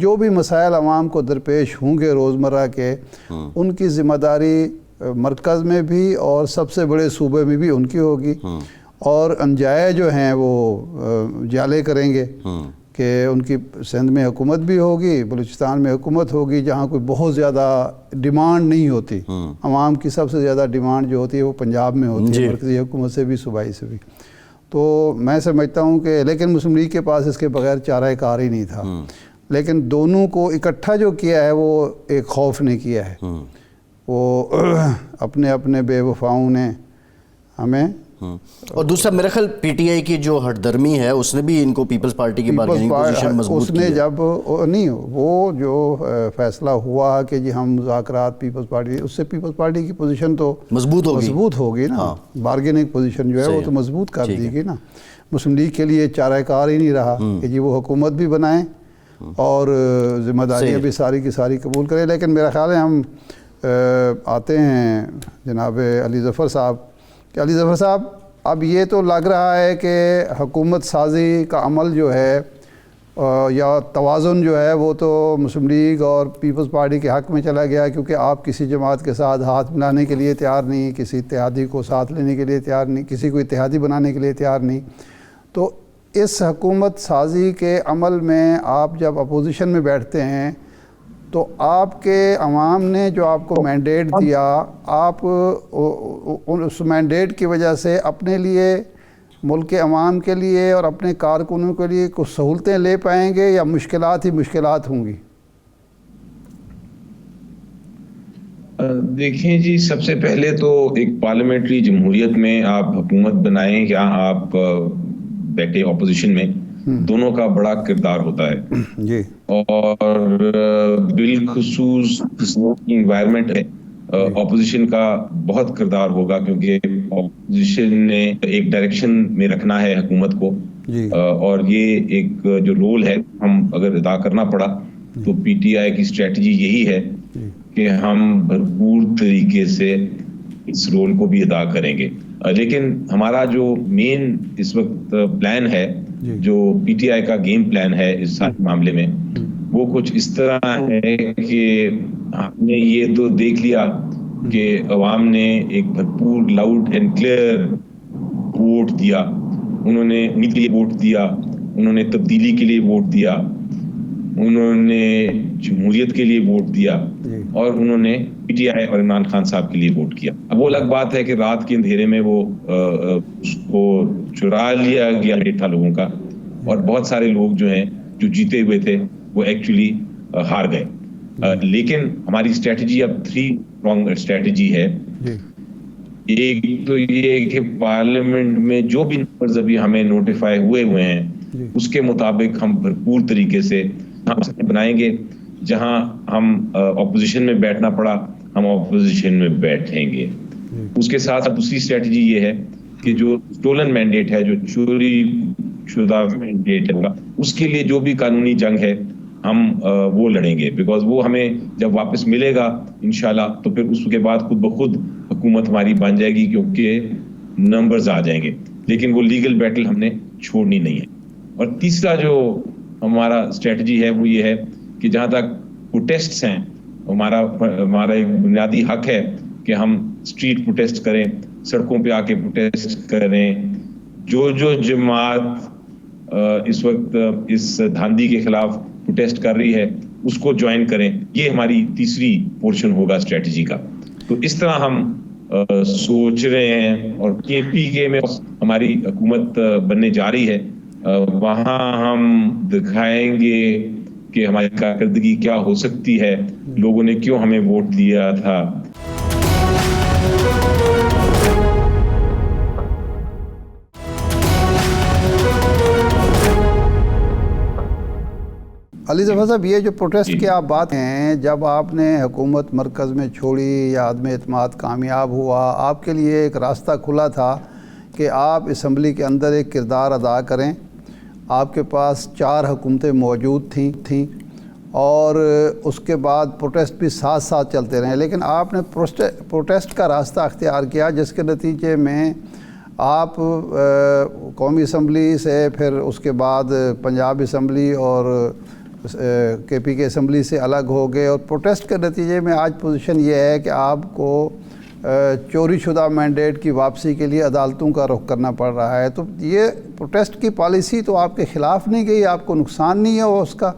جو بھی مسائل عوام کو درپیش ہوں گے روزمرہ کے، ان کی ذمہ داری مرکز میں بھی اور سب سے بڑے صوبے میں بھی ان کی ہوگی، اور انجائے جو ہیں وہ جالے کریں گے کہ ان کی سندھ میں حکومت بھی ہوگی، بلوچستان میں حکومت ہوگی، جہاں کوئی بہت زیادہ ڈیمانڈ نہیں ہوتی۔ عوام کی سب سے زیادہ ڈیمانڈ جو ہوتی ہے وہ پنجاب میں ہوتی ہے، مرکزی حکومت سے بھی صوبائی سے بھی۔ تو میں سمجھتا ہوں کہ لیکن مسلم لیگ کے پاس اس کے بغیر چارہ کار ہی نہیں تھا، لیکن دونوں کو اکٹھا جو کیا ہے وہ ایک خوف نے کیا ہے، وہ اپنے اپنے بے وفاؤں نے ہمیں۔ اور دوسرا میرا خیال پی ٹی آئی کی جو ہٹ درمی ہے اس نے بھی ان کو پیپلز پارٹی کی بارگیننگ پوزیشن مضبوط کی ہے۔ اس نے جب نہیں وہ جو فیصلہ ہوا کہ جی ہم مذاکرات پیپلز پارٹی، اس سے پیپلز پارٹی کی پوزیشن تو مضبوط ہوگی نا، بارگیننگ پوزیشن جو ہے وہ تو مضبوط کر دی گی نا۔ مسلم لیگ کے لیے چارہ کار ہی نہیں رہا کہ جی وہ حکومت بھی بنائیں اور ذمہ داریاں بھی ساری کی ساری قبول کریں۔ لیکن میرا خیال ہے ہم آتے ہیں جناب علی ظفر صاحب کہ علی ظفر صاحب اب یہ تو لگ رہا ہے کہ حکومت سازی کا عمل جو ہے یا توازن جو ہے وہ تو مسلم لیگ اور پیپلز پارٹی کے حق میں چلا گیا، کیونکہ آپ کسی جماعت کے ساتھ ہاتھ ملانے کے لیے تیار نہیں، کسی اتحادی کو ساتھ لینے کے لیے تیار نہیں، کسی کو اتحادی بنانے کے لیے تیار نہیں۔ تو اس حکومت سازی کے عمل میں آپ جب اپوزیشن میں بیٹھتے ہیں تو آپ کے عوام نے جو آپ کو مینڈیٹ دیا، آپ اس مینڈیٹ کی وجہ سے اپنے لیے، ملک کے عوام کے لیے اور اپنے کارکنوں کے لیے کچھ سہولتیں لے پائیں گے یا مشکلات ہی مشکلات ہوں گی؟ دیکھیں جی، سب سے پہلے تو ایک پارلیمنٹری جمہوریت میں آپ حکومت بنائیں یا آپ بیٹھے اپوزیشن میں، دونوں کا بڑا کردار ہوتا ہے جی، اور بالخصوص انوائرمنٹ ہے اپوزیشن کا بہت کردار ہوگا، کیونکہ اپوزیشن نے ایک ڈائریکشن میں رکھنا ہے حکومت کو، اور یہ ایک جو رول ہے ہم اگر ادا کرنا پڑا تو پی ٹی آئی کی اسٹریٹجی یہی ہے کہ ہم بھرپور طریقے سے اس رول کو بھی ادا کریں گے۔ لیکن ہمارا جو مین اس وقت پلان ہے، جو پی ٹی آئی کا گیم پلان ہے اس سارے معاملے میں، وہ کچھ اس طرح ہے کہ ہم نے یہ تو دیکھ لیا کہ عوام نے ایک بھرپور لاؤڈ اینڈ کلیئر ووٹ دیا، انہوں نے امید کے لیے ووٹ دیا، انہوں نے تبدیلی کے لیے ووٹ دیا، انہوں نے جمہوریت کے لیے ووٹ دیا، اور انہوں نے پی ٹی آئی اور عمران خان صاحب کے لیے ووٹ کیا۔ اب وہ الگ بات ہے کہ رات کے اندھیرے میں وہ اس کو چرا لیا گیا ڈیٹا لوگوں کا، اور بہت سارے لوگ جو ہیں جو جیتے ہوئے تھے وہ ایکچولی ہار گئے۔ لیکن ہماری اسٹریٹجی اب 3 پرونگ اسٹریٹجی ہے۔ ایک تو یہ کہ پارلیمنٹ میں جو بھی نمبرز ابھی ہمیں نوٹیفائی ہوئے ہیں اس کے مطابق ہم بھرپور طریقے سے بنائیں گے، جہاں ہم اپوزیشن میں بیٹھنا پڑا ہم اپوزیشن میں بیٹھیں گے۔ اس کے ساتھ دوسری اسٹریٹجی یہ ہے کہ جو اسٹولن مینڈیٹ ہے، جو چوری شدہ مینڈیٹ ہے، اس کے لیے جو بھی قانونی جنگ ہے ہم وہ لڑیں گے، بیکاز وہ ہمیں جب واپس ملے گا انشاءاللہ تو پھر اس کے بعد خود بخود حکومت ہماری بن جائے گی، کیونکہ نمبرز آ جائیں گے۔ لیکن وہ لیگل بیٹل ہم نے چھوڑنی نہیں ہے۔ اور تیسرا جو ہمارا اسٹریٹجی ہے وہ یہ ہے کہ جہاں تک پروٹیسٹس ہیں، ہمارا ایک بنیادی حق ہے کہ ہم اسٹریٹ پروٹیسٹ کریں، سڑکوں پہ آ کے پروٹیسٹ کریں۔ جو جماعت اس وقت اس دھاندلی کے خلاف پروٹیسٹ کر رہی ہے اس کو جوائن کریں، یہ ہماری تیسری پورشن ہوگا اسٹریٹجی کا۔ تو اس طرح ہم سوچ رہے ہیں، اور کے پی کے میں ہماری حکومت بننے جا رہی ہے، وہاں ہم دکھائیں گے کہ ہماری کارکردگی کیا ہو سکتی ہے، لوگوں نے کیوں ہمیں ووٹ دیا تھا۔ علی ظفر صاحب، یہ جو پروٹیسٹ کی آپ بات ہیں، جب آپ نے حکومت مرکز میں چھوڑی یا عدم اعتماد کامیاب ہوا، آپ کے لیے ایک راستہ کھلا تھا کہ آپ اسمبلی کے اندر ایک کردار ادا کریں۔ آپ کے پاس 4 حکومتیں موجود تھیں اور اس کے بعد پروٹیسٹ بھی ساتھ ساتھ چلتے رہے، لیکن آپ نے پروٹیسٹ کا راستہ اختیار کیا، جس کے نتیجے میں آپ قومی اسمبلی سے، پھر اس کے بعد پنجاب اسمبلی اور کے پی کے اسمبلی سے الگ ہو گئے اور پروٹیسٹ کے نتیجے میں آج پوزیشن یہ ہے کہ آپ کو چوری شدہ مینڈیٹ کی واپسی کے لیے عدالتوں کا رخ کرنا پڑ رہا ہے. تو یہ پروٹیسٹ کی پالیسی تو آپ کے خلاف نہیں گئی, آپ کو نقصان نہیں ہے وہ اس کا؟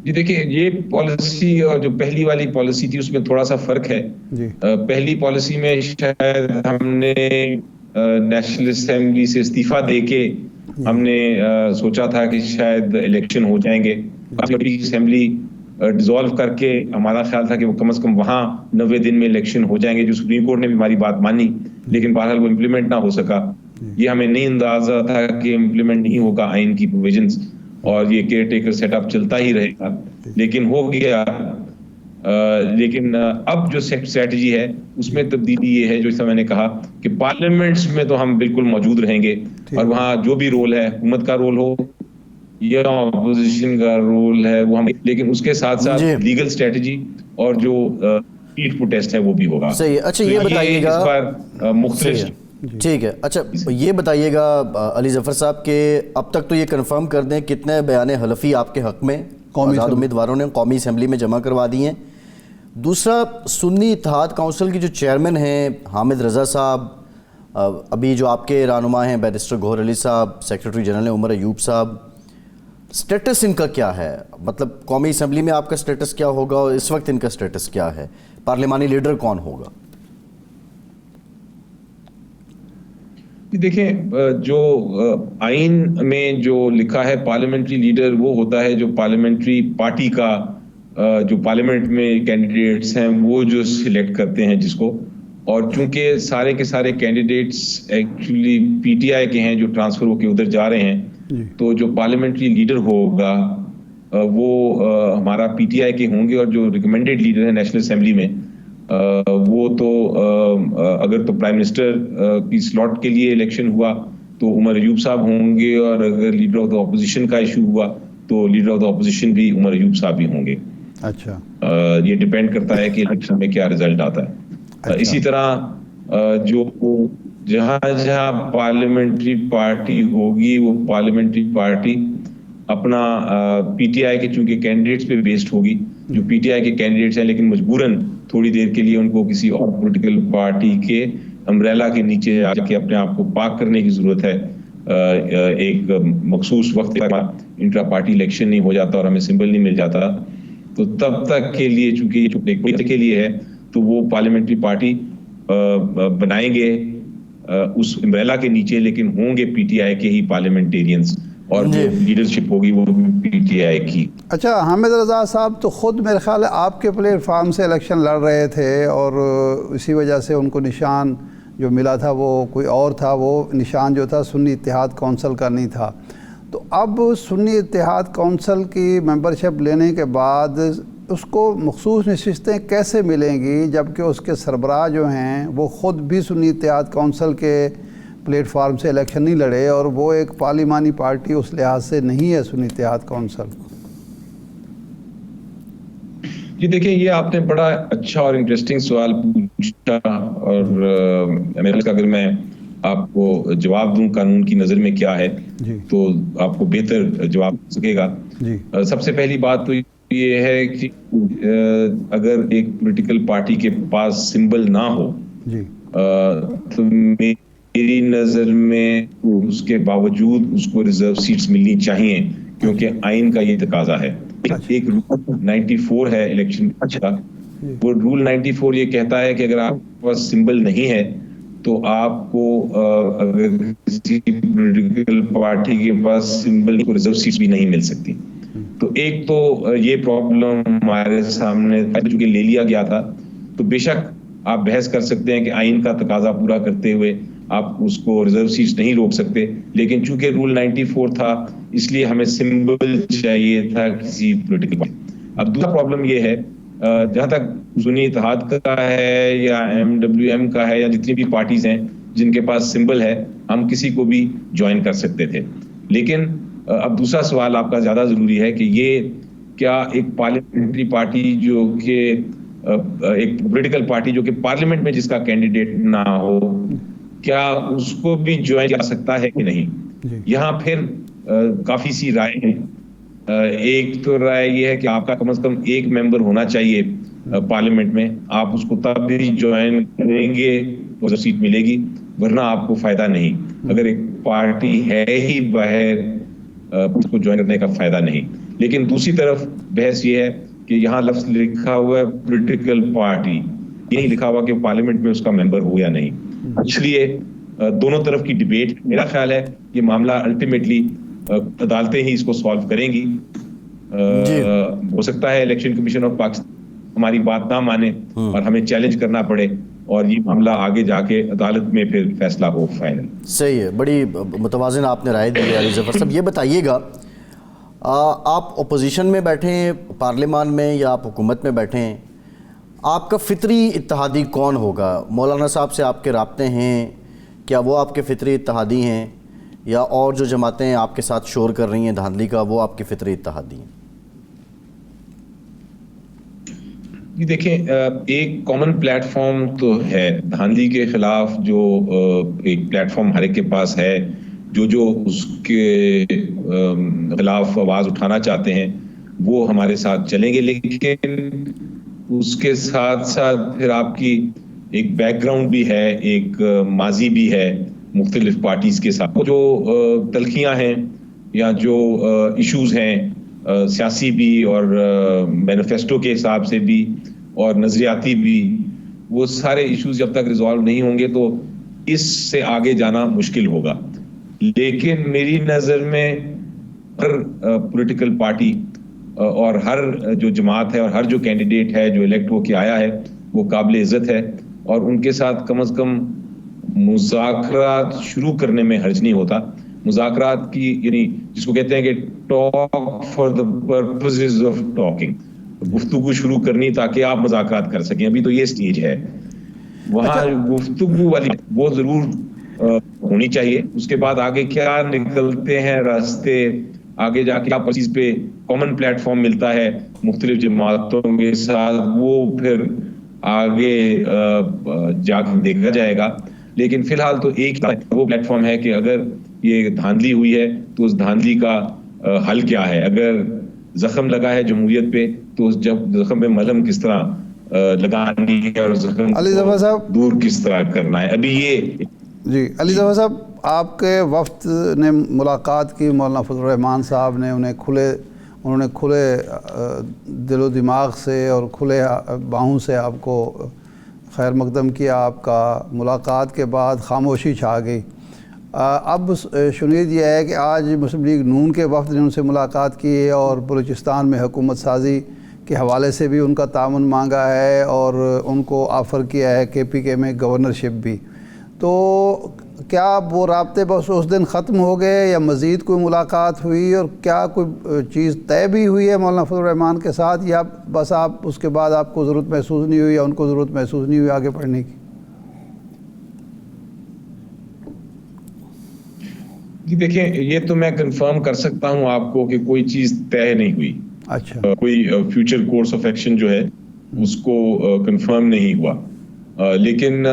جی دیکھیے, یہ پالیسی اور جو پہلی والی پالیسی تھی اس میں تھوڑا سا فرق ہے. پہلی پالیسی میں شاید ہم نے نیشنل اسمبلی سے استعفیٰ دے کے ہم نے سوچا تھا کہ شاید الیکشن ہو جائیں گے. اسمبلی ڈیزالو کر کے ہمارا خیال تھا کہ وہ کم از کم وہاں 90 دن میں الیکشن ہو جائیں گے, جو سپریم کورٹ نے بھی ہماری بات مانی, لیکن بہرحال وہ امپلیمنٹ نہ ہو سکا. یہ ہمیں نہیں اندازہ تھا کہ امپلیمنٹ نہیں ہوگا آئین کی پروویژنز, اور یہ کیئر ٹیکر سیٹ اپ چلتا ہی رہے گا, لیکن ہو گیا. لیکن اب جو اسٹریٹجی ہے اس میں تبدیلی یہ ہے, جو میں نے کہا کہ پارلیمنٹس میں تو ہم بالکل موجود رہیں گے, اور وہاں جو بھی رول ہے, حکومت کا رول ہو یا اپوزیشن کا رول ہے وہ ہم, لیکن اس کے ساتھ ساتھ لیگل اسٹریٹجی اور جو پیٹ پروٹیسٹ ہے وہ بھی ہوگا. صحیح. اچھا یہ بتائیے گا, اس بار مختلف. ٹھیک ہے. اچھا یہ بتائیے گا علی ظفر صاحب کہ اب تک تو یہ کنفرم کر دیں کتنے بیان حلفی آپ کے حق میں آزاد امیدواروں نے قومی اسمبلی میں جمع کروا دی ہیں. دوسرا, سنی اتحاد کونسل کی جو چیئرمین ہیں حامد رضا صاحب, ابھی جو آپ کے رہنما ہیں بیرسٹر گوہر علی صاحب, سیکرٹری جنرل عمر ایوب صاحب, سٹیٹس ان کا کیا ہے؟ مطلب قومی اسمبلی میں آپ کا سٹیٹس کیا ہوگا اور اس وقت ان کا سٹیٹس کیا ہے؟ پارلیمانی لیڈر کون ہوگا؟ دیکھیں, جو آئین میں جو لکھا ہے پارلیمنٹری لیڈر وہ ہوتا ہے جو پارلیمنٹری پارٹی کا جو پارلیمنٹ میں کینڈیڈیٹس ہیں وہ جو سلیکٹ کرتے ہیں جس کو, اور چونکہ سارے کے سارے candidates actually P T I کے ہیں جو ٹرانسفر ہو کے ادھر جا رہے ہیں, تو جو پارلیمنٹری لیڈر ہوگا وہ ہمارا پی ٹی آئی کے ہوں گے, اور جو ریکمینڈیڈ لیڈر ہیں نیشنل اسمبلی میں وہ تو اگر تو پرائم منسٹر کی سلاٹ کے لیے الیکشن ہوا تو عمر ایوب صاحب ہوں گے, اور اگر لیڈر آف دا اپوزیشن کا ایشو ہوا تو لیڈر آف دا اپوزیشن بھی عمر ایوب صاحب ہی ہوں گے. اچھا, یہ ڈیپینڈ کرتا ہے کہ الیکشن میں کیا ریزلٹ آتا ہے. اسی طرح جو جہاں جہاں پارلیمنٹری پارٹی ہوگی وہ پارلیمنٹری پارٹی اپنا پی ٹی آئی کے چونکہ کینڈیڈیٹس پہ بیسڈ ہوگی, جو پی ٹی آئی کے کینڈیڈیٹس ہیں لیکن مجبوراً تھوڑی دیر کے لیے ان کو کسی اور پولیٹیکل پارٹی کے امبریلا کے نیچے آ کے اپنے آپ کو پاک کرنے کی ضرورت ہے. ایک مخصوص وقت تک انٹرا پارٹی الیکشن نہیں ہو جاتا اور ہمیں سمبل نہیں مل جاتا, تو تب تک کے لیے چونکہ یہ کے لیے ہے تو وہ پارلیمنٹری پارٹی بنائیں گے اس امبریلا کے نیچے, لیکن ہوں گے پی ٹی آئی کے ہی پارلیمنٹیرینز, اور جو لیڈرشپ ہوگی وہ پی ٹی آئی کی. اچھا, حامد رضا صاحب تو خود میرے خیال ہے آپ کے پلیٹ فارم سے الیکشن لڑ رہے تھے, اور اسی وجہ سے ان کو نشان جو ملا تھا وہ کوئی اور تھا, وہ نشان جو تھا سنی اتحاد کونسل کا نہیں تھا. تو اب سنی اتحاد کونسل کی ممبرشپ لینے کے بعد اس کو مخصوص نشستیں کیسے ملیں گی, جبکہ اس کے سربراہ جو ہیں وہ خود بھی سنی اتحاد کونسل کے پلیٹ فارم سے الیکشن نہیں لڑے, اور وہ ایک پارلیمانی پارٹی اس لحاظ سے نہیں ہے سنی اتحاد کونسل؟ جی دیکھیں, یہ آپ نے بڑا اچھا اور انٹرسٹنگ سوال پوچھا, اور اگر میں آپ کو جواب دوں قانون کی نظر میں کیا ہے تو آپ کو بہتر جواب مل سکے گا. سب سے پہلی بات تو یہ ہے کہ اگر ایک پولیٹیکل پارٹی کے پاس سمبل نہ ہو تو میری نظر میں اس کے باوجود اس کو ریزرو سیٹس ملنی چاہیے, کیونکہ آئین کا یہ تقاضا ہے. ایک رول 94 ہے الیکشن کا, وہ رول 94 یہ کہتا ہے کہ اگر آپ کے پاس سمبل نہیں ہے تو آپ کو اگر کسی پولیٹیکل پارٹی کے پاس سمبل کو ریزرو سیٹس بھی نہیں مل سکتی. تو ایک تو یہ پرابلم ہمارے سامنے چونکہ لے لیا گیا تھا, تو بے شک آپ بحث کر سکتے ہیں کہ آئین کا تقاضا پورا کرتے ہوئے آپ اس کو ریزرو سیٹس نہیں روک سکتے, لیکن چونکہ رول 94 تھا اس لیے ہمیں سمبل چاہیے تھا کسی پولیٹیکل پارٹی. اب دوسرا پرابلم یہ ہے, جہاں تک سنی اتحاد کا ہے یا MWM کا ہے یا جتنی بھی پارٹیز ہیں جن کے پاس سمبل ہے, ہم کسی کو بھی جوائن کر سکتے تھے. لیکن اب دوسرا سوال آپ کا زیادہ ضروری ہے کہ یہ کیا ایک پارلیمنٹری پارٹی جو کہ ایک پولیٹیکل پارٹی جو کہ پارلیمنٹ میں جس کا کینڈیڈیٹ نہ ہو, کیا اس کو بھی جوائن کر سکتا ہے کہ نہیں؟ یہاں پھر کافی سی رائے ہیں. ایک تو رائے یہ ہے کہ آپ کا کم از کم ایک ممبر ہونا چاہیے پارلیمنٹ میں. آپ اس کو تب بھی جوائن کریں گے تو سیٹ ملے گی, ورنہ آپ کو فائدہ نہیں. اگر ایک پارٹی ہے ہی باہر, اس کو جوائن کرنے کا فائدہ نہیں. لیکن دوسری طرف بحث یہ ہے کہ یہاں لفظ لکھا ہوا ہے پولیٹیکل پارٹی, یہ نہیں لکھا ہوا کہ پارلیمنٹ میں اس کا ممبر ہو یا نہیں. اس لیے دونوں طرف کی ڈیبیٹ, میرا خیال ہے یہ معاملہ الٹیمیٹلی عدالتیں ہی اس کو سالو کریں گی. ہو سکتا ہے الیکشن کمیشن آف پاکستان ہماری بات نہ مانے اور ہمیں چیلنج کرنا پڑے, اور یہ معاملہ آگے جا کے عدالت میں پھر فیصلہ ہو فائنل. صحیح ہے, بڑی متوازن آپ نے رائے دی ہے علی ظفر صاحب. یہ بتائیے گا, آپ اپوزیشن میں بیٹھیں پارلیمان میں یا آپ حکومت میں بیٹھیں, آپ کا فطری اتحادی کون ہوگا؟ مولانا صاحب سے آپ کے رابطے ہیں, کیا وہ آپ کے فطری اتحادی ہیں, یا اور جو جماعتیں آپ کے ساتھ شور کر رہی ہیں دھاندلی کا, وہ آپ کے فطری اتحادی ہیں؟ دیکھیں, ایک کامن پلیٹ فارم تو ہے دھاندلی کے خلاف, جو ایک پلیٹ فارم ہر ایک کے پاس ہے. جو اس کے خلاف آواز اٹھانا چاہتے ہیں وہ ہمارے ساتھ چلیں گے, لیکن اس کے ساتھ ساتھ پھر آپ کی ایک بیک گراؤنڈ بھی ہے, ایک ماضی بھی ہے مختلف پارٹیز کے ساتھ. جو تلخیاں ہیں یا جو ایشوز ہیں سیاسی بھی اور مینیفیسٹو کے حساب سے بھی اور نظریاتی بھی, وہ سارے ایشوز جب تک ریزالو نہیں ہوں گے تو اس سے آگے جانا مشکل ہوگا. لیکن میری نظر میں ہر پولیٹیکل پارٹی اور ہر جو جماعت ہے اور ہر جو کینڈیڈیٹ ہے جو الیکٹ ہو کے آیا ہے وہ قابل عزت ہے, اور ان کے ساتھ کم از کم مذاکرات شروع کرنے میں حرج نہیں ہوتا. مذاکرات کی یعنی جس کو کہتے ہیں کہ talk for the purposes of talking, گفتگو شروع کرنی تاکہ آپ مذاکرات کر سکیں. ابھی تو یہ سٹیج ہے, وہاں گفتگو والی وہ ضرور ہونی چاہیے. اس کے بعد آگے کیا نکلتے ہیں راستے, آگے جا کے آپ چیز پہ کامن پلیٹ فارم ملتا ہے مختلف جماعتوں کے ساتھ, وہ پھر آگے جا کے دیکھا جائے گا. لیکن فی الحال تو ایک وہ پلیٹ فارم ہے کہ اگر یہ دھاندلی ہوئی ہے تو اس دھاندلی کا حل کیا ہے. اگر زخم لگا ہے جمہوریت پہ تو اس زخم پہ ملہم کس طرح لگانی ہے اور زخم علی ظفر صاحب دور کس طرح کرنا ہے. ابھی یہ جی علی ظفر صاحب, آپ کے وفد نے ملاقات کی مولانا فضل الرحمان صاحب نے, انہوں نے کھلے دل و دماغ سے اور کھلے باہوں سے آپ کو خیر مقدم کیا. آپ کا ملاقات کے بعد خاموشی چھا گئی. اب شنید یہ ہے کہ آج مسلم لیگ نون کے وفد نے ان سے ملاقات کی ہے اور بلوچستان میں حکومت سازی کے حوالے سے بھی ان کا تعاون مانگا ہے اور ان کو آفر کیا ہے KPK میں گورنرشپ بھی. تو کیا وہ رابطے بس اس دن ختم ہو گئے یا مزید کوئی ملاقات ہوئی, اور کیا کوئی چیز طے بھی ہوئی ہے مولانا فضل الرحمان کے ساتھ, یا بس آپ اس کے بعد آپ کو ضرورت محسوس نہیں ہوئی یا ان کو ضرورت محسوس نہیں ہوئی آگے پڑھنے کی؟ دیکھیں, یہ تو میں کنفرم کر سکتا ہوں آپ کو کہ کوئی چیز طے نہیں ہوئی. اچھا, کوئی فیوچر کورس آف ایکشن جو ہے اس کو کنفرم نہیں ہوا. لیکن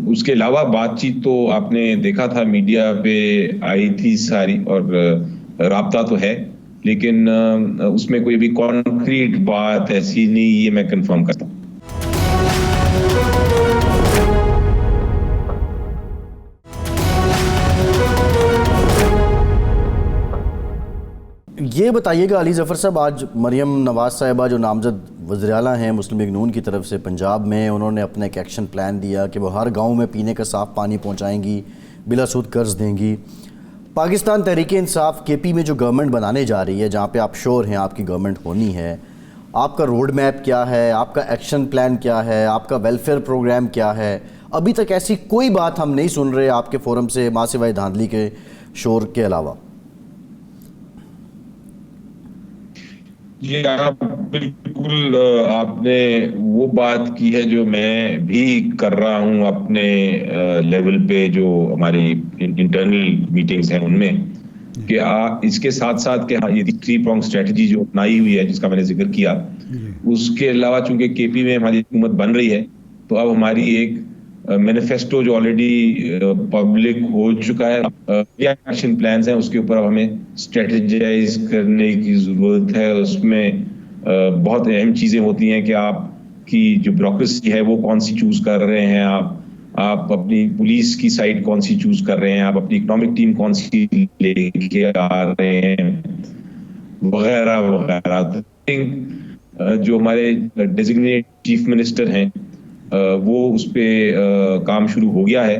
اس کے علاوہ بات چیت تو آپ نے دیکھا تھا, میڈیا پہ آئی تھی ساری, اور رابطہ تو ہے, لیکن اس میں کوئی بھی کانکریٹ بات ایسی نہیں, یہ میں کنفرم کرتا ہوں. یہ بتائیے گا علی ظفر صاحب, آج مریم نواز صاحبہ جو نامزد وزیر اعلیٰ ہیں مسلم لیگ نون کی طرف سے پنجاب میں, انہوں نے اپنا ایک ایکشن پلان دیا کہ وہ ہر گاؤں میں پینے کا صاف پانی پہنچائیں گی, بلا سود قرض دیں گی. پاکستان تحریک انصاف KP میں جو گورنمنٹ بنانے جا رہی ہے, جہاں پہ آپ شور ہیں آپ کی گورنمنٹ ہونی ہے, آپ کا روڈ میپ کیا ہے, آپ کا ایکشن پلان کیا ہے, آپ کا ویلفیئر پروگرام کیا ہے؟ ابھی تک ایسی کوئی بات ہم نہیں سن رہے آپ کے فورم سے, ماں سوائے دھاندلی کے شور کے علاوہ. جی آپ بالکل, آپ نے وہ بات کی ہے جو میں بھی کر رہا ہوں اپنے لیول پہ, جو ہماری انٹرنل میٹنگز ہیں ان میں, کہ اس کے ساتھ ساتھ کہ یہ 3 پرونگ اسٹریٹجی جو اپنائی ہوئی ہے جس کا میں نے ذکر کیا, اس کے علاوہ چونکہ KP میں ہماری حکومت بن رہی ہے تو اب ہماری ایک مینیفیسٹو جو آلریڈی پبلک ہو چکا ہے، کیا ایکشن پلانز ہیں، اس کے اوپر ہمیں اسٹریٹجائز کرنے کی ضرورت ہے. اس میں بہت اہم چیزیں ہوتی ہیں کہ آپ کی جو بیوروکریسی ہے وہ کون سی چوز کر رہے ہیں، آپ اپنی پولیس کی سائڈ کون سی چوز کر رہے ہیں، آپ اپنی اکنامک ٹیم کون سی لے کے آ رہے ہیں، وغیرہ وغیرہ. جو ہمارے ڈیزگنیٹ چیف منسٹر ہیں وہ اس پہ کام شروع ہو گیا ہے،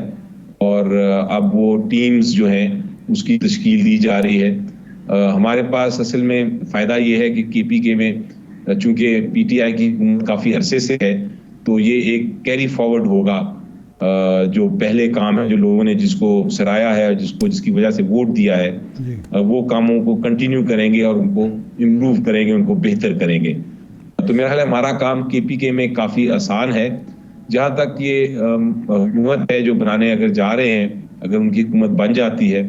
اور اب وہ ٹیمز جو ہیں اس کی تشکیل دی جا رہی ہے. ہمارے پاس اصل میں فائدہ یہ ہے کہ کے پی کے میں چونکہ پی ٹی آئی کی حکومت کافی عرصے سے ہے، تو یہ ایک کیری فارورڈ ہوگا. جو پہلے کام ہے جو لوگوں نے جس کو سراہا ہے، جس کی وجہ سے ووٹ دیا ہے، وہ کاموں کو کنٹینیو کریں گے اور ان کو امپروو کریں گے، ان کو بہتر کریں گے. تو میرا خیال ہے ہمارا کام کے پی کے میں کافی آسان ہے. جہاں تک یہ حکومت ہے جو بنانے اگر جا رہے ہیں، اگر ان کی حکومت بن جاتی ہے،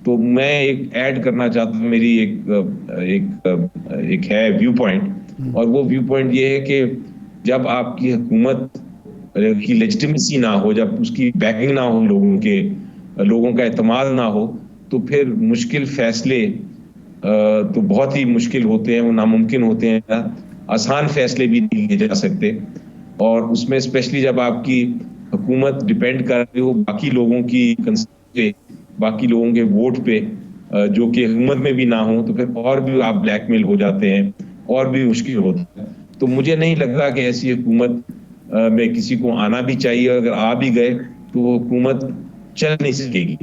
تو میں ایک ایڈ کرنا چاہتا ہوں، میری ایک ہے ویو پوائنٹ، اور وہ ویو پوائنٹ یہ ہے کہ جب آپ کی حکومت کی لیجٹیمیسی نہ ہو، جب اس کی بیکنگ نہ ہو، لوگوں کا اعتماد نہ ہو، تو پھر مشکل فیصلے تو بہت ہی مشکل ہوتے ہیں، وہ ناممکن ہوتے ہیں. آسان فیصلے بھی نہیں لیے جا سکتے، اور اس میں اسپیشلی جب آپ کی حکومت ڈیپینڈ کر رہی ہو باقی لوگوں کی کنسنٹ پہ، باقی لوگوں کے ووٹ پہ، جو کہ حکومت میں بھی نہ ہوں، تو پھر اور بھی آپ بلیک میل ہو جاتے ہیں، اور بھی مشکل ہوتا ہے. تو مجھے نہیں لگتا کہ ایسی حکومت میں کسی کو آنا بھی چاہیے، اگر آ بھی گئے تو وہ حکومت چل نہیں سکے گی.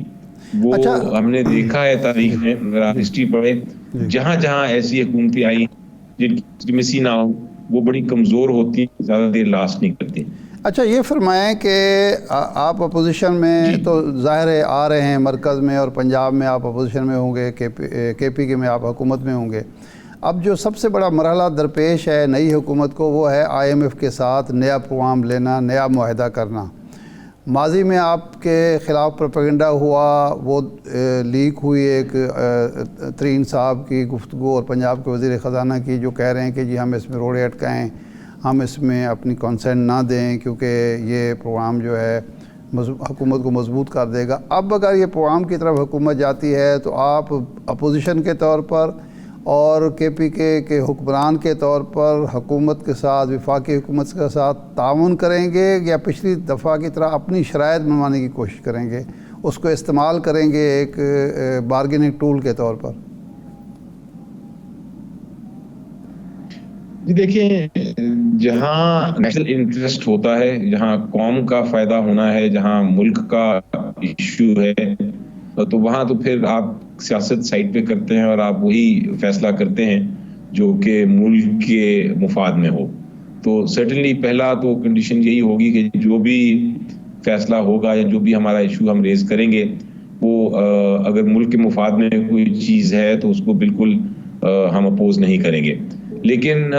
وہ ہم نے دیکھا ہے تاریخ میں، اگر آپ ہسٹری پڑھیں، جہاں جہاں ایسی حکومتیں آئی جن کی لیجٹیمیسی نہ ہو، وہ بڑی کمزور ہوتی ہیں، زیادہ دیر لاسٹ نہیں کرتی. اچھا یہ فرمائیں کہ آپ اپوزیشن میں تو ظاہر ہے آ رہے ہیں، مرکز میں اور پنجاب میں آپ اپوزیشن میں ہوں گے، کے پی کے میں آپ حکومت میں ہوں گے. اب جو سب سے بڑا مرحلہ درپیش ہے نئی حکومت کو، وہ ہے آئی ایم ایف کے ساتھ نیا پروگرام لینا، نیا معاہدہ کرنا. ماضی میں آپ کے خلاف پروپیگنڈا ہوا، وہ لیک ہوئی ایک ترین صاحب کی گفتگو اور پنجاب کے وزیر خزانہ کی، جو کہہ رہے ہیں کہ جی ہم اس میں روڑے اٹکائیں، ہم اس میں اپنی کنسنٹ نہ دیں کیونکہ یہ پروگرام جو ہے حکومت کو مضبوط کر دے گا. اب اگر یہ پروگرام کی طرف حکومت جاتی ہے تو آپ اپوزیشن کے طور پر اور کے پی کے حکمران کے طور پر حکومت کے ساتھ، وفاقی حکومت کے ساتھ تعاون کریں گے، یا پچھلی دفعہ کی طرح اپنی شرائط منوانے کی کوشش کریں گے، اس کو استعمال کریں گے ایک بارگیننگ ٹول کے طور پر؟ جی دیکھیں، جہاں نیشنل انٹرسٹ ہوتا ہے، جہاں قوم کا فائدہ ہونا ہے، جہاں ملک کا ایشو ہے، تو وہاں تو پھر آپ سیاست سائڈ پہ کرتے ہیں اور آپ وہی فیصلہ کرتے ہیں جو کہ ملک کے مفاد میں ہو. تو سرٹنلی پہلا تو کنڈیشن یہی ہوگی کہ جو بھی فیصلہ ہوگا یا جو بھی ہمارا ایشو ہم ریز کریں گے، وہ اگر ملک کے مفاد میں کوئی چیز ہے تو اس کو بالکل ہم اپوز نہیں کریں گے. لیکن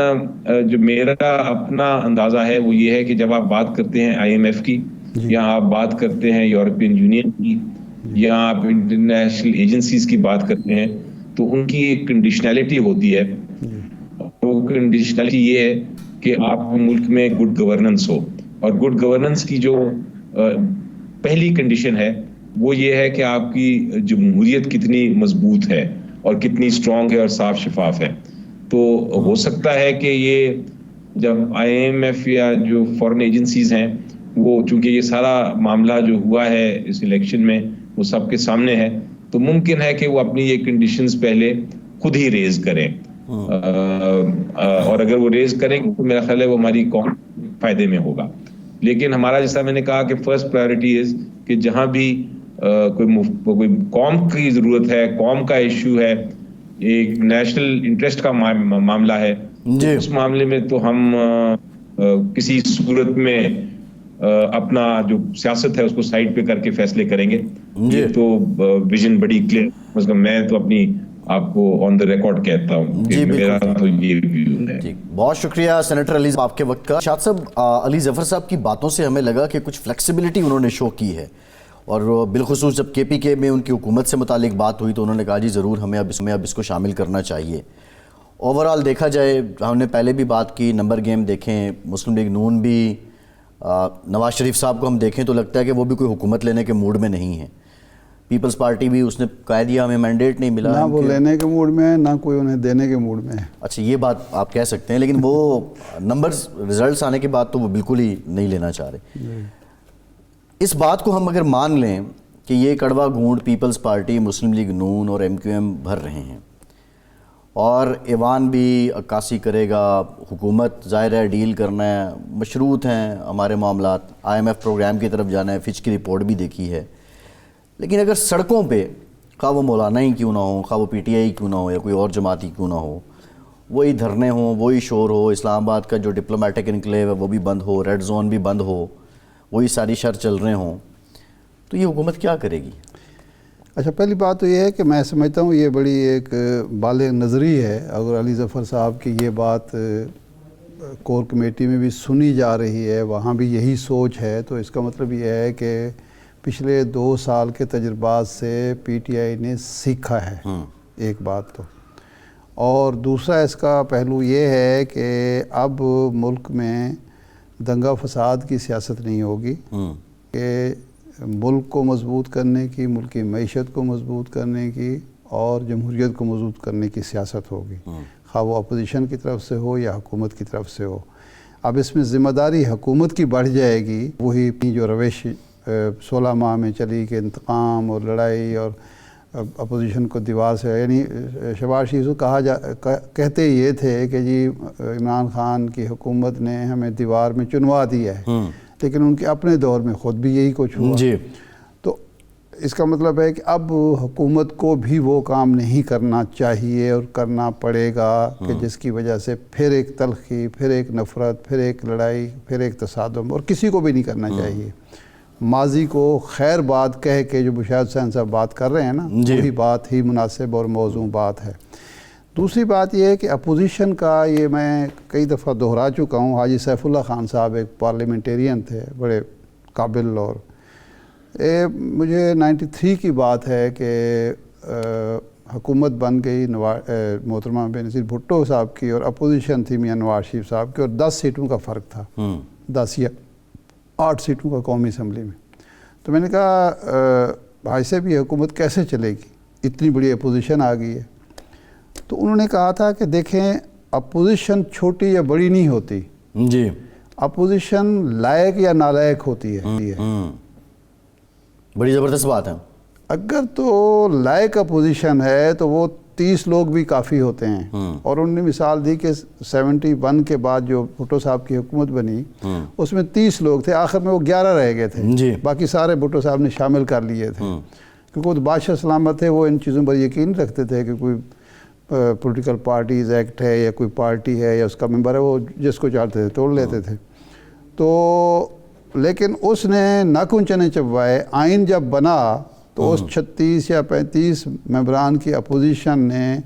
جو میرا اپنا اندازہ ہے وہ یہ ہے کہ جب آپ بات کرتے ہیں آئی ایم ایف کی، یا آپ بات کرتے ہیں یورپین یونین کی، یا آپ انٹرنیشنل ایجنسیز کی بات کرتے ہیں، تو ان کی ایک کنڈیشنلٹی ہوتی ہے. وہ کنڈیشنلٹی یہ ہے کہ آپ ملک میں گڈ گورننس ہو، اور گڈ گورننس کی جو پہلی کنڈیشن ہے وہ یہ ہے کہ آپ کی جمہوریت کتنی مضبوط ہے اور کتنی اسٹرانگ ہے اور صاف شفاف ہے. تو ہو سکتا ہے کہ یہ جب آئی ایم ایف یا جو فورن ایجنسیز ہیں، وہ چونکہ یہ سارا معاملہ جو ہوا ہے اس الیکشن میں وہ سب کے سامنے ہے، تو ممکن ہے کہ وہ اپنی یہ کنڈیشنز پہلے خود ہی ریز کریں، اور اگر وہ ریز کریں گے تو میرا خیال ہے وہ ہماری قوم فائدے میں ہوگا. لیکن ہمارا، جیسا میں نے کہا کہ فرسٹ پرائیورٹی از کہ جہاں بھی کوئی قوم کی ضرورت ہے، قوم کا ایشو ہے، ایک نیشنل انٹرسٹ کا معاملہ ہے، اس معاملے میں تو ہم کسی صورت میں اپنا جو سیاست ہے اس کو سائڈ پہ کر کے فیصلے کریں گے. یہ تو ویژن بڑی کلیئر، مطلب میں تو اپنی آپ کو آن دا ریکارڈ کہتا ہوں کہ میرا تو یہ ویو ہے. بہت شکریہ سینیٹر علی آپ کے وقت کا. شاد صاحب، علی ظفر صاحب کی باتوں سے ہمیں لگا کہ کچھ فلیکسیبلٹی انہوں نے شو کی ہے، اور بالخصوص جب کے پی کے میں ان کی حکومت سے متعلق بات ہوئی تو انہوں نے کہا جی ضرور ہمیں اب اس کو شامل کرنا چاہیے. اوورآل دیکھا جائے، ہم نے پہلے بھی بات کی، نمبر گیم دیکھیں، مسلم لیگ نون بھی نواز شریف صاحب کو ہم دیکھیں تو لگتا ہے کہ وہ بھی کوئی حکومت لینے کے موڈ میں نہیں ہے. پیپلز پارٹی بھی اس نے کہہ دیا ہمیں مینڈیٹ نہیں ملا, نہ وہ لینے کے موڈ میں ہے نہ کوئی انہیں دینے کے موڈ میں ہے. اچھا یہ بات آپ کہہ سکتے ہیں, لیکن وہ نمبرز رزلٹس آنے کے بعد تو وہ بالکل ہی نہیں لینا چاہ رہے. اس بات کو ہم اگر مان لیں کہ یہ کڑوا گھونٹ پیپلز پارٹی, مسلم لیگ نون اور ایم کیو ایم بھر رہے ہیں اور ایوان بھی عکاسی کرے گا, حکومت ظاہر ہے ڈیل کرنا ہے, مشروط ہیں ہمارے معاملات, آئی ایم ایف پروگرام کی طرف جانا ہے, فچ کی رپورٹ بھی دیکھی ہے, لیکن اگر سڑکوں پہ خواہ وہ مولانا ہی کیوں نہ ہو, خواہ وہ پی ٹی آئی کیوں نہ ہو یا کوئی اور جماعت ہی کیوں نہ ہو, وہی دھرنے ہوں, وہی شور ہو, اسلام آباد کا جو ڈپلومیٹک انکلیو ہے وہ بھی بند ہو, ریڈ زون بھی بند ہو, وہی ساری شر چل رہے ہوں, تو یہ حکومت کیا کرے گی؟ اچھا پہلی بات تو یہ ہے کہ میں سمجھتا ہوں یہ بڑی ایک بالغ نظری ہے. اگر علی ظفر صاحب کی یہ بات کور کمیٹی میں بھی سنی جا رہی ہے, وہاں بھی یہی سوچ ہے, تو اس کا مطلب یہ ہے کہ پچھلے 2 سال کے تجربات سے پی ٹی آئی نے سیکھا ہے. ایک بات تو, اور دوسرا اس کا پہلو یہ ہے کہ اب ملک میں دنگا فساد کی سیاست نہیں ہوگی کہ ملک کو مضبوط کرنے کی, ملک کی معیشت کو مضبوط کرنے کی اور جمہوریت کو مضبوط کرنے کی سیاست ہوگی, خواہ وہ اپوزیشن کی طرف سے ہو یا حکومت کی طرف سے ہو. اب اس میں ذمہ داری حکومت کی بڑھ جائے گی. وہی جو روش 16 ماہ میں چلی کہ انتقام اور لڑائی اور اپوزیشن کو دیوار سے, یعنی شہباز شریف کو کہتے یہ تھے کہ جی عمران خان کی حکومت نے ہمیں دیوار میں چنوا دیا ہے, لیکن ان کے اپنے دور میں خود بھی یہی کچھ ہوا. جی تو اس کا مطلب ہے کہ اب حکومت کو بھی وہ کام نہیں کرنا چاہیے اور کرنا پڑے گا کہ جس کی وجہ سے پھر ایک تلخی, پھر ایک نفرت, پھر ایک لڑائی, پھر ایک تصادم, اور کسی کو بھی نہیں کرنا چاہیے. ماضی کو خیر بات کہہ کے جو بشارت حسین صاحب بات کر رہے ہیں نا, وہی بات ہی مناسب اور موزوں بات ہے. دوسری بات یہ ہے کہ اپوزیشن کا, یہ میں کئی دفعہ دہرا چکا ہوں, حاجی سیف اللہ خان صاحب ایک پارلیمنٹیرین تھے بڑے قابل, اور مجھے 93 کی بات ہے کہ حکومت بن گئی محترمہ بینظیر بھٹو صاحب کی, اور اپوزیشن تھی میاں نواز شریف صاحب کی, اور 10 سیٹوں کا فرق تھا, 10 یا 8 سیٹوں کا قومی اسمبلی میں. تو میں نے کہا بھائی صاحب یہ حکومت کیسے چلے گی, اتنی بڑی اپوزیشن آ گئی ہے. تو انہوں نے کہا تھا کہ دیکھیں اپوزیشن چھوٹی یا بڑی نہیں ہوتی, جی اپوزیشن لائق یا نالائق ہوتی ہے. بڑی زبردست بات ہے. اگر تو لائق اپوزیشن ہے تو وہ 30 لوگ بھی کافی ہوتے ہیں, اور انہوں نے مثال دی کہ 71 کے بعد جو بھٹو صاحب کی حکومت بنی اس میں 30 لوگ تھے, آخر میں وہ 11 رہ گئے تھے, باقی سارے بھٹو صاحب نے شامل کر لیے تھے, کیونکہ وہ بادشاہ سلامت تھے, وہ ان چیزوں پر یقین رکھتے تھے کہ کوئی پولیٹیکل پارٹیز ایکٹ ہے یا کوئی پارٹی ہے یا اس کا ممبر ہے, وہ جس کو چاہتے تھے توڑ لیتے تھے. تو لیکن اس نے ناخن چنے چبوائے. آئین جب بنا تو اس 36 یا 35 ممبران کی اپوزیشن نے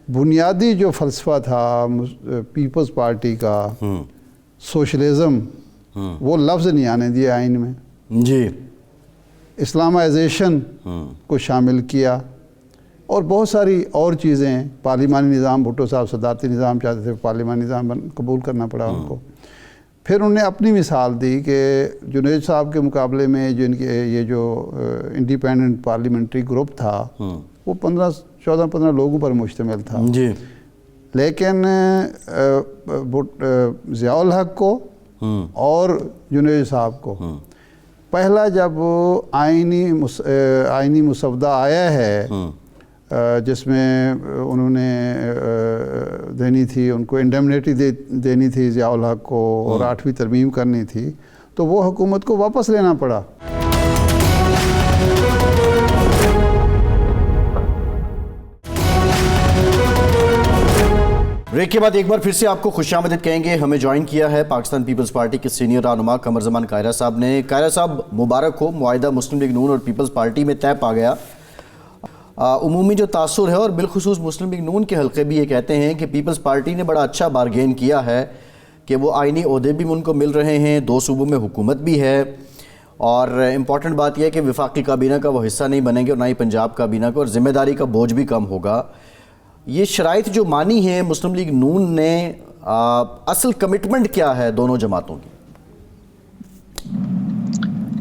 بنیادی جو فلسفہ تھا پیپلز پارٹی کا, سوشلزم, وہ لفظ نہیں آنے دیے آئین میں. جی اسلامائزیشن کو شامل کیا, اور بہت ساری اور چیزیں. پارلیمانی نظام, بھٹو صاحب صدارتی نظام چاہتے تھے, پارلیمانی نظام قبول کرنا پڑا ان کو. پھر انہوں نے اپنی مثال دی کہ جنید صاحب کے مقابلے میں جو ان کے یہ جو انڈیپینڈنٹ پارلیمنٹری گروپ تھا وہ 14-15 لوگوں پر مشتمل تھا. جی لیکن ضیاء الحق کو اور جنید صاحب کو پہلا جب آئینی مسودہ آیا ہے جس میں انہوں نے دینی تھی, ان کو انڈیمنیٹی دینی تھی ضیاء الحق کو, اور 8ویں ترمیم کرنی تھی, تو وہ حکومت کو واپس لینا پڑا. بریک کے بعد ایک بار پھر سے آپ کو خوش آمدید کہیں گے. ہمیں جوائن کیا ہے پاکستان پیپلز پارٹی کے سینئر رہنما قمر زمان قاہرہ صاحب نے. قاہرہ صاحب مبارک ہو, معاہدہ مسلم لیگ نون اور پیپلز پارٹی میں طے پا گیا. عمومی جو تاثر ہے, اور بالخصوص مسلم لیگ نون کے حلقے بھی یہ کہتے ہیں کہ پیپلز پارٹی نے بڑا اچھا بارگین کیا ہے کہ وہ آئینی عہدے بھی ان کو مل رہے ہیں, 2 صوبوں میں حکومت بھی ہے, اور امپورٹنٹ بات یہ ہے کہ وفاقی کابینہ کا وہ حصہ نہیں بنیں گے اور نہ ہی پنجاب کابینہ کا, اور ذمہ داری کا بوجھ بھی کم ہوگا. یہ شرائط جو مانی ہے مسلم لیگ نون نے, اصل کمٹمنٹ کیا ہے دونوں جماعتوں کی؟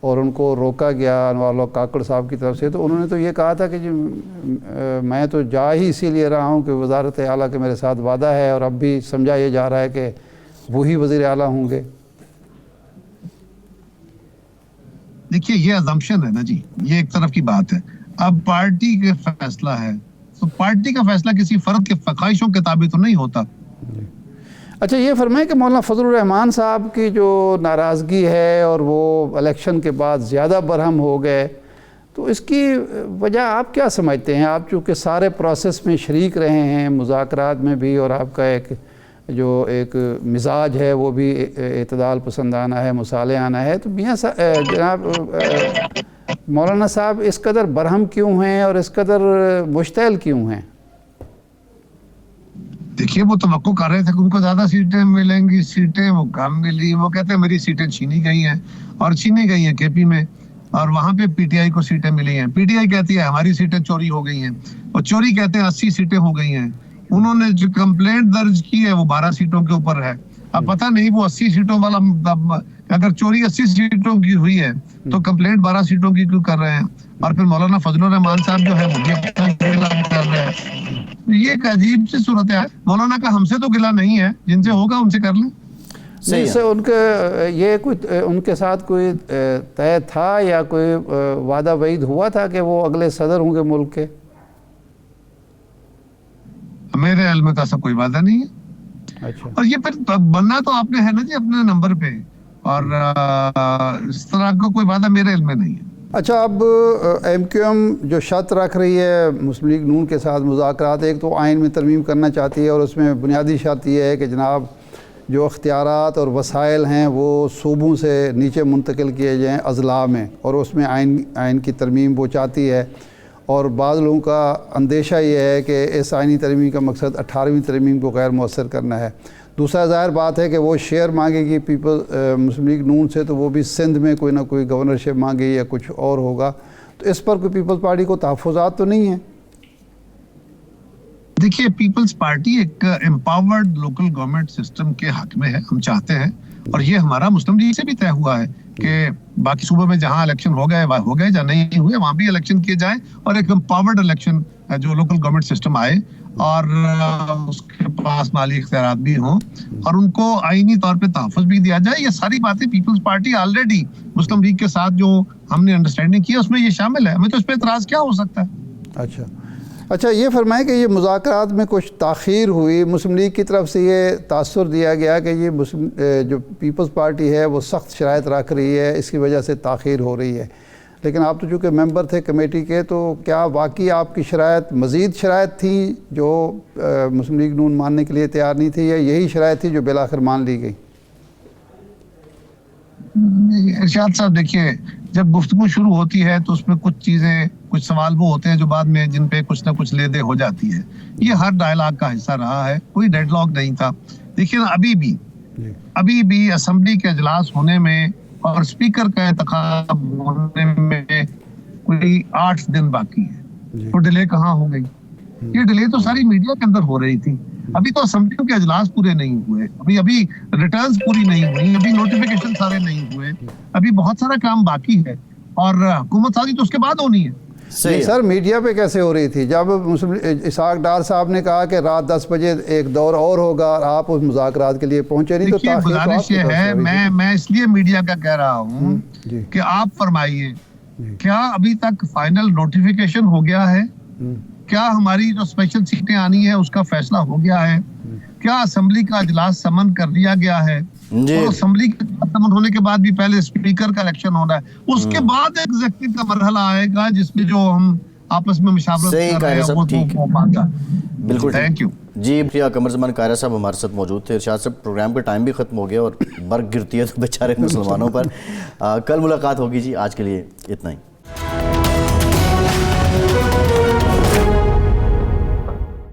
اور ان کو روکا گیا انوار اللہ کاکڑ صاحب کی طرف سے، تو انہوں نے تو یہ کہا تھا کہ جی میں تو جا ہی اسی لیے رہا ہوں کہ وزارت اعلیٰ کے میرے ساتھ وعدہ ہے، اور اب بھی سمجھا یہ جا رہا ہے کہ وہی وزیر اعلیٰ ہوں گے۔ دیکھیے یہ ازمپشن ہے نا جی، یہ ایک طرف کی بات ہے۔ اب پارٹی کا فیصلہ ہے تو پارٹی کا فیصلہ کسی فرد کے خواہشوں کے تابع تو نہیں ہوتا۔ اچھا یہ فرمائیں کہ مولانا فضل الرحمان صاحب کی جو ناراضگی ہے اور وہ الیکشن کے بعد زیادہ برہم ہو گئے، تو اس کی وجہ آپ کیا سمجھتے ہیں؟ آپ چونکہ سارے پروسیس میں شریک رہے ہیں، مذاکرات میں بھی، اور آپ کا ایک مزاج ہے وہ بھی اعتدال پسندانہ ہے، مصالحانہ ہے، تو میاں جناب مولانا صاحب اس قدر برہم کیوں ہیں اور اس قدر مشتعل کیوں ہیں؟ دیکھیے وہ توقع کر رہے تھے کہ ان کو زیادہ سیٹیں ملیں گی، سیٹیں وہ کم ملی، وہ کہتے ہیں میری سیٹیں چھینی گئی ہیں، اور چھینی گئی ہیں کے پی میں، اور وہاں پہ پی ٹی آئی کو سیٹیں ملی ہیں۔ پی ٹی آئی کہتی ہے ہماری سیٹیں چوری ہو گئی ہیں، اور چوری کہتے ہیں 80 سیٹیں ہو گئی ہیں۔ انہوں نے جو کمپلینٹ درج کی ہے وہ 12 سیٹوں کے اوپر ہے۔ اب پتہ نہیں وہ 80 سیٹوں والا، اگر چوری 80 سیٹوں کی ہوئی ہے تو کمپلینٹ 12 سیٹوں کی کیوں کر رہے ہیں؟ اور پھر مولانا فضل الرحمان صاحب جو ہے وہ بھی کر رہے ہیں۔ یہ ایک عجیب سی صورت ہے۔ مولانا کا ہم سے تو گلہ نہیں ہے، جن سے ہوگا ان سے کر لیں۔ نہیں سے ان کے یہ کوئی ان کے ساتھ کوئی طے تھا یا کوئی وعدہ وعید ہوا تھا کہ وہ اگلے صدر ہوں گے ملک کے؟ میرے علم میں تو ایسا کوئی وعدہ نہیں ہے۔ اچھا، اور یہ پھر بننا تو آپ نے ہے نا جی اپنے نمبر پہ، اور اس طرح کا کوئی وعدہ میرے علم میں نہیں ہے۔ اچھا اب ایم کیو ایم جو شرط رکھ رہی ہے مسلم لیگ نون کے ساتھ مذاکرات، ایک تو آئین میں ترمیم کرنا چاہتی ہے، اور اس میں بنیادی شرط یہ ہے کہ جناب جو اختیارات اور وسائل ہیں وہ صوبوں سے نیچے منتقل کیے جائیں اضلاع میں، اور اس میں آئین کی ترمیم وہ چاہتی ہے۔ اور بعض لوگوں کا اندیشہ یہ ہے کہ اس آئینی ترمیم کا مقصد 18ویں ترمیم کو غیر مؤثر کرنا ہے۔ دوسرا ظاہر بات ہے کہ وہ شیئر مانگے گی مسلم لیگ نون سے، تو وہ بھی سندھ میں کوئی نہ کوئی گورنرشپ مانگے یا کچھ اور ہوگا، تو اس پر کوئی پیپلز پارٹی کو تحفظات تو نہیں ہیں؟ دیکھیے پیپلز پارٹی ایک امپاورڈ لوکل گورنمنٹ سسٹم کے حق میں ہے، ہم چاہتے ہیں، اور یہ ہمارا مسلم لیگ سے بھی طے ہوا ہے کہ باقی صوبوں میں جہاں الیکشن ہو گئے یا نہیں ہوئے وہاں بھی الیکشن کیے جائیں، اور ایک امپاورڈ الیکشن جو لوکل گورنمنٹ سسٹم آئے، اور اس کے پاس مالی اختیارات بھی ہوں، اور ان کو آئینی طور پہ تحفظ بھی دیا جائے۔ یہ ساری باتیں پیپلز پارٹی آلریڈی مسلم لیگ کے ساتھ جو ہم نے انڈرسٹینڈنگ کی ہے اس میں یہ شامل ہے، ہمیں تو اس پہ اعتراض کیا ہو سکتا ہے؟ اچھا یہ فرمائیں کہ یہ مذاکرات میں کچھ تاخیر ہوئی، مسلم لیگ کی طرف سے یہ تاثر دیا گیا کہ یہ جو پیپلز پارٹی ہے وہ سخت شرائط رکھ رہی ہے، اس کی وجہ سے تاخیر ہو رہی ہے، لیکن آپ تو چونکہ ممبر تھے کمیٹی کے، تو کیا واقعی آپ کی شرائط مزید شرائط تھی جو مسلم لیگ نون ماننے کے لیے تیار نہیں تھی، یا یہی شرائط تھی جو بالآخر مان لی گئی؟ ارشاد صاحب دیکھیے جب گفتگو شروع ہوتی ہے تو اس میں کچھ چیزیں، کچھ سوال وہ ہوتے ہیں جو بعد میں جن پہ کچھ نہ کچھ لے دے ہو جاتی ہے۔ یہ ہر ڈائلاگ کا حصہ رہا ہے، کوئی ڈیڈ لاک نہیں تھا۔ دیکھیے ابھی بھی اسمبلی کے اجلاس ہونے میں اور اسپیکر کا انتخاب ہونے میں کوئی 8 دن باقی ہے، تو ڈیلے کہاں ہو گئی؟ یہ ڈیلے تو ساری میڈیا کے اندر ہو رہی تھی۔ ابھی تو اسمبلیوں کے اجلاس پورے نہیں ہوئے، ابھی ریٹرنز پوری نہیں ہوئی، ابھی نوٹیفیکیشن سارے نہیں ہوئے، ابھی بہت سارا کام باقی ہے، اور حکومت سازی تو اس کے بعد ہونی ہے۔ سر میڈیا پہ کیسے ہو رہی تھی جب اسحاق ڈار صاحب نے کہا کہ رات 10 بجے ایک دور اور ہوگا اور آپ اس مذاکرات کے لیے پہنچے نہیں؟ تو گزارش یہ ہے، میں اس لیے میڈیا کا کہہ رہا ہوں کہ آپ فرمائیے کیا ابھی تک فائنل نوٹیفیکیشن ہو گیا ہے؟ کیا ہماری جو اسپیشل سیٹیں آنی ہے اس کا فیصلہ ہو گیا ہے؟ کیا اسمبلی کا اجلاس سمن کر لیا گیا ہے؟ اور اسمبلی کا سمن ہونے کے بعد بھی پہلے اسپیکر کا الیکشن ہونا ہے، اس کے بعد ایگزیکٹو کا مرحلہ آئے گا جس میں جو ہم آپس میں مشاورت کر رہے ہیں وہ بات ہے۔ بالکل تھینک یو جی۔ قمر زمان قاہرہ صاحب ہمارے ساتھ موجود تھے۔ ارشاد صاحب پروگرام کا ٹائم بھی ختم ہو گیا اور برق گرتی ہے تو بیچارے مسلمانوں پر۔ کل ملاقات ہوگی جی، آج کے لیے اتنا ہی۔